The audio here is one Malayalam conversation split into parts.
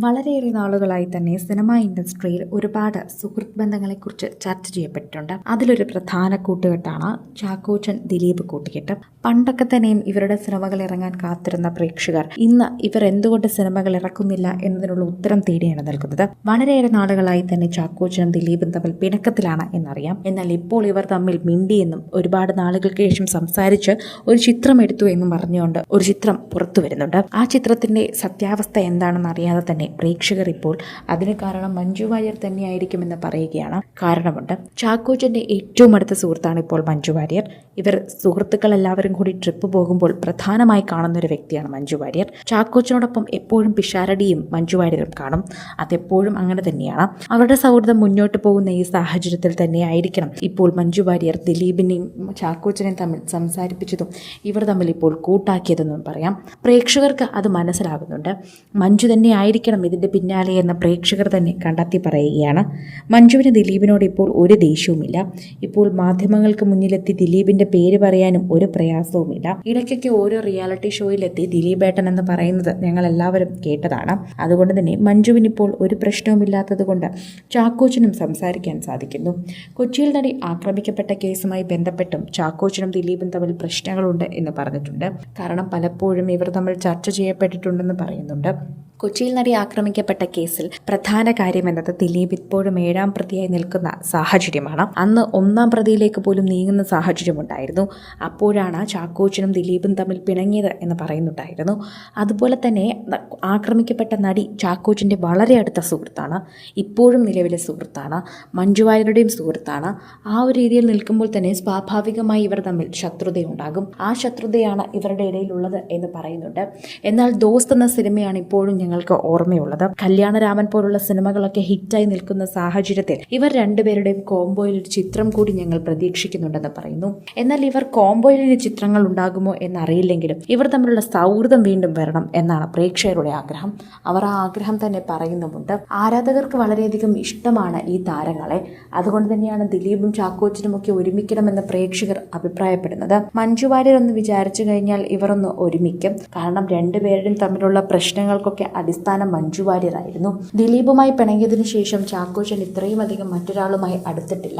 വളരെയേറെ നാളുകളായി തന്നെ സിനിമാ ഇൻഡസ്ട്രിയിൽ ഒരുപാട് സുഹൃത്ത് ബന്ധങ്ങളെക്കുറിച്ച് ചർച്ച ചെയ്യപ്പെട്ടിട്ടുണ്ട്. അതിലൊരു പ്രധാന കൂട്ടുകെട്ടാണ് ചാക്കോച്ചൻ ദിലീപ് കൂട്ടുകെട്ട്. പണ്ടൊക്കെ തന്നെയും ഇവരുടെ സിനിമകൾ ഇറങ്ങാൻ കാത്തിരുന്ന പ്രേക്ഷകർ ഇന്ന് ഇവർ എന്തുകൊണ്ട് സിനിമകൾ ഇറക്കുന്നില്ല എന്നതിനുള്ള ഉത്തരം തേടിയാണ് നിൽക്കുന്നത്. വളരെയേറെ നാളുകളായി തന്നെ ചാക്കോച്ചനും ദിലീപും തമ്മിൽ പിണക്കത്തിലാണ് എന്നറിയാം. എന്നാൽ ഇപ്പോൾ ഇവർ തമ്മിൽ മിണ്ടിയെന്നും ഒരുപാട് നാളുകൾക്ക് ശേഷം സംസാരിച്ച് ഒരു ചിത്രം എടുത്തു എന്നും പറഞ്ഞുകൊണ്ട് ഒരു ചിത്രം പുറത്തു വരുന്നുണ്ട്. ആ ചിത്രത്തിന്റെ സത്യാവസ്ഥ എന്താണെന്ന് അറിയാതെ തന്നെ പ്രേക്ഷകർ ഇപ്പോൾ അതിന് കാരണം മഞ്ജു വാര്യർ തന്നെയായിരിക്കുമെന്ന് പറയുകയാണ്. കാരണമുണ്ട്. ചാക്കോച്ചന്റെ ഏറ്റവും അടുത്ത സുഹൃത്താണ് ഇപ്പോൾ മഞ്ജു വാര്യർ. ഇവർ സുഹൃത്തുക്കൾ എല്ലാവരും കൂടി ട്രിപ്പ് പോകുമ്പോൾ പ്രധാനമായി കാണുന്ന ഒരു വ്യക്തിയാണ് മഞ്ജു വാര്യർ. ചാക്കോച്ചനോടൊപ്പം എപ്പോഴും പിഷാരടിയും മഞ്ജു വാര്യരും കാണും. അതെപ്പോഴും അങ്ങനെ തന്നെയാണ്. അവരുടെ സൗഹൃദം മുന്നോട്ട് പോകുന്ന ഈ സാഹചര്യത്തിൽ തന്നെ ആയിരിക്കണം ഇപ്പോൾ മഞ്ജു വാര്യർ ദിലീപിനെയും ചാക്കോച്ചനെയും തമ്മിൽ സംസാരിപ്പിച്ചതും ഇവർ തമ്മിൽ ഇപ്പോൾ കൂട്ടാക്കിയതെന്നും പറയാം. പ്രേക്ഷകർക്ക് അത് മനസ്സിലാകുന്നുണ്ട്. മഞ്ജു തന്നെ ആയിരിക്കണം ഇതിന്റെ പിന്നാലെ എന്ന പ്രേക്ഷകർ തന്നെ കണ്ടെത്തി പറയുകയാണ്. മഞ്ജുവിന് ദിലീപിനോട് ഇപ്പോൾ ഒരു ദേഷ്യവുമില്ല. ഇപ്പോൾ മാധ്യമങ്ങൾക്ക് മുന്നിലെത്തി ദിലീപിന്റെ പേര് പറയാനും ഒരു പ്രയാസവുമില്ല. ഇടയ്ക്കൊക്കെ ഓരോ റിയാലിറ്റി ഷോയിലെത്തി ദിലീപേട്ടൻ എന്ന് പറയുന്നത് ഞങ്ങൾ എല്ലാവരും കേട്ടതാണ്. അതുകൊണ്ട് തന്നെ മഞ്ജുവിന് ഇപ്പോൾ ഒരു പ്രശ്നവുമില്ലാത്തത് കൊണ്ട് ചാക്കോച്ചനും സംസാരിക്കാൻ സാധിക്കുന്നു. കൊച്ചിയിൽ നടി ആക്രമിക്കപ്പെട്ട കേസുമായി ബന്ധപ്പെട്ടും ചാക്കോച്ചനും ദിലീപും തമ്മിൽ പ്രശ്നങ്ങളുണ്ട് എന്ന് പറഞ്ഞിട്ടുണ്ട്. കാരണം പലപ്പോഴും ഇവർ തമ്മിൽ ചർച്ച ചെയ്യപ്പെട്ടിട്ടുണ്ടെന്ന് പറയുന്നുണ്ട്. കൊച്ചിയിൽ നടി ആക്രമിക്കപ്പെട്ട കേസിൽ പ്രധാന കാര്യമെന്നത് ദിലീപ് ഇപ്പോഴും 7ാം പ്രതിയായി നിൽക്കുന്ന സാഹചര്യമാണ്. അന്ന് 1ാം പ്രതിയിലേക്ക് പോലും നീങ്ങുന്ന സാഹചര്യമുണ്ടായിരുന്നു. അപ്പോഴാണ് ചാക്കോച്ചനും ദിലീപും തമ്മിൽ പിണങ്ങിയത് എന്ന് പറയുന്നുണ്ടായിരുന്നു. അതുപോലെ തന്നെ ആക്രമിക്കപ്പെട്ട നടി ചാക്കോച്ചൻ്റെ വളരെ അടുത്ത സുഹൃത്താണ്. ഇപ്പോഴും നിലവിലെ സുഹൃത്താണ്. മഞ്ജു വാര്യരുടെയും സുഹൃത്താണ്. ആ ഒരു രീതിയിൽ നിൽക്കുമ്പോൾ തന്നെ സ്വാഭാവികമായി ഇവർ തമ്മിൽ ശത്രുതയുണ്ടാകും. ആ ശത്രുതയാണ് ഇവരുടെ ഇടയിലുള്ളത് എന്ന് പറയുന്നുണ്ട്. എന്നാൽ ദോസ്ത് എന്ന സിനിമയാണ് ഇപ്പോഴും ഞങ്ങൾക്ക് ഓർമ്മയുള്ളത്. കല്യാണരാമൻ പോലുള്ള സിനിമകളൊക്കെ ഹിറ്റായി നിൽക്കുന്ന സാഹചര്യത്തിൽ ഇവർ രണ്ടുപേരുടെയും കോംബോയിൽ ഒരു ചിത്രം കൂടി ഞങ്ങൾ പ്രതീക്ഷിക്കുന്നുണ്ടെന്ന് പറയുന്നു. എന്നാൽ ഇവർ കോംബോയിൽ ചിത്രങ്ങൾ ഉണ്ടാകുമോ എന്നറിയില്ലെങ്കിലും ഇവർ തമ്മിലുള്ള സൗഹൃദം വീണ്ടും വരണം എന്നാണ് പ്രേക്ഷകരുടെ ആഗ്രഹം. അവർ ആ ആഗ്രഹം തന്നെ പറയുന്നുമുണ്ട്. ആരാധകർക്ക് വളരെയധികം ഇഷ്ടമാണ് ഈ താരങ്ങളെ. അതുകൊണ്ട് തന്നെയാണ് ദിലീപും ചാക്കോച്ചനും ഒക്കെ ഒരുമിക്കണമെന്ന് പ്രേക്ഷകർ അഭിപ്രായപ്പെടുന്നത്. മഞ്ജു വാര്യർ ഒന്ന് വിചാരിച്ചു കഴിഞ്ഞാൽ ഇവർ ഒന്ന് ഒരുമിക്കും. കാരണം രണ്ടുപേരുടെയും തമ്മിലുള്ള പ്രശ്നങ്ങൾക്കൊക്കെ അടിസ്ഥാനം മഞ്ജു വാര്യരായിരുന്നു. ദിലീപുമായി പിണങ്ങിയതിനു ശേഷം ചാക്കോച്ചൻ ഇത്രയും അധികം മറ്റൊരാളുമായി അടുത്തിട്ടില്ല.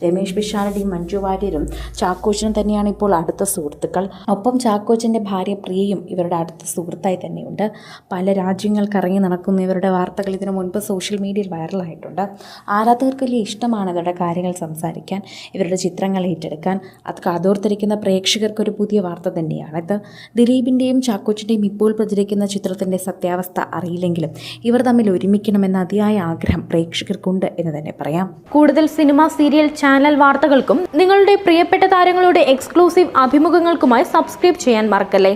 രമേശ് പിഷാരടിയും മഞ്ജു വാര്യരും ചാക്കോച്ചനും തന്നെയാണ് ഇപ്പോൾ അടുത്ത സുഹൃത്തുക്കൾ. ഒപ്പം ചാക്കോച്ചന്റെ ഭാര്യ പ്രിയയും ഇവരുടെ അടുത്ത സുഹൃത്തായി തന്നെയുണ്ട്. പല രാജ്യങ്ങൾ കറങ്ങി നടക്കുന്ന ഇവരുടെ വാർത്തകൾ ഇതിനു മുൻപ് സോഷ്യൽ മീഡിയയിൽ വൈറലായിട്ടുണ്ട്. ആരാധകർക്ക് വലിയ ഇഷ്ടമാണ് ഇവരുടെ കാര്യങ്ങൾ സംസാരിക്കാൻ, ഇവരുടെ ചിത്രങ്ങൾ ഏറ്റെടുക്കാൻ. അത് കാതോർത്തിരിക്കുന്ന പ്രേക്ഷകർക്കൊരു പുതിയ വാർത്ത തന്നെയാണിത്. ദിലീപിന്റെയും ചാക്കോച്ചന്റെയും ഇപ്പോൾ പ്രചരിക്കുന്ന ചിത്രത്തിന്റെ സത്യാവസ്ഥ അറിയില്ലെങ്കിലും ഇവർ തമ്മിൽ ഒരുമിക്കണമെന്ന അതിയായ ആഗ്രഹം പ്രേക്ഷകർക്കുണ്ട് എന്ന് തന്നെ പറയാം. കൂടുതൽ സിനിമ, സീരിയൽ, ചാനൽ വാർത്തകൾക്കും നിങ്ങളുടെ പ്രിയപ്പെട്ട താരങ്ങളുടെ എക്സ്ക്ലൂസീവ് അഭിമുഖങ്ങൾക്കുമായി സബ്സ്ക്രൈബ് ചെയ്യാൻ മറക്കല്ലേ.